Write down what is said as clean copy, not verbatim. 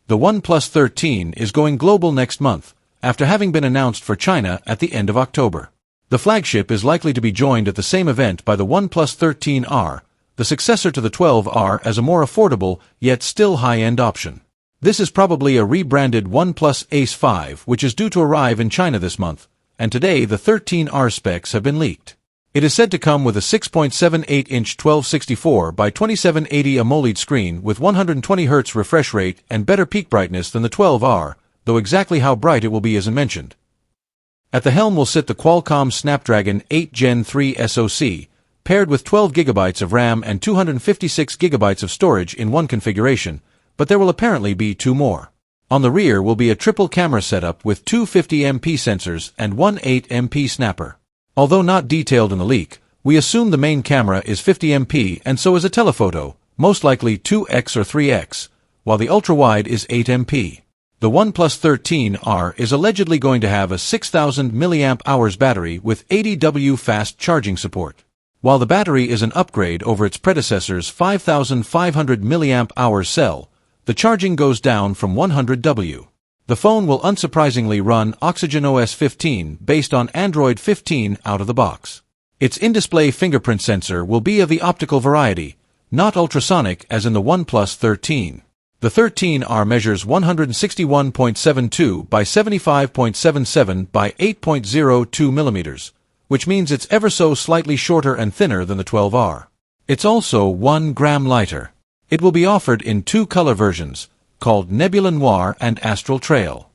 The OnePlus 13 is going global next month, after having been announced for China at the end of October. The flagship is likely to be joined at the same event by the OnePlus 13R, the successor to the 12R, as a more affordable, yet still high-end option. This is probably a rebranded OnePlus Ace 5, which is due to arrive in China this month, and today the 13R specs have been leaked. It is said to come with a 6.78-inch 1264 by 2780 AMOLED screen with 120Hz refresh rate and better peak brightness than the 12R, though exactly how bright it will be isn't mentioned. At the helm will sit the Qualcomm Snapdragon 8 Gen 3 SoC, paired with 12 GB of RAM and 256 GB of storage in one configuration, but there will apparently be two more. On the rear will be a triple camera setup with two 50MP sensors and one 8MP snapper. Although not detailed in the leak, we assume the main camera is 50MP and so is a telephoto, most likely 2x or 3x, while the ultra-wide is 8MP. The OnePlus 13R is allegedly going to have a 6,000 mAh battery with 80W fast charging support. While the battery is an upgrade over its predecessor's 5,500 mAh cell, the charging goes down from 100W. The phone will unsurprisingly run OxygenOS 15 based on Android 15 out of the box. Its in-display fingerprint sensor will be of the optical variety, not ultrasonic as in the OnePlus 13. The 13R measures 161.72 by 75.77 by 8.02 mm, which means it's ever so slightly shorter and thinner than the 12R. It's also 1 gram lighter. It will be offered in two color versions, called Nebula Noir and Astral Trail.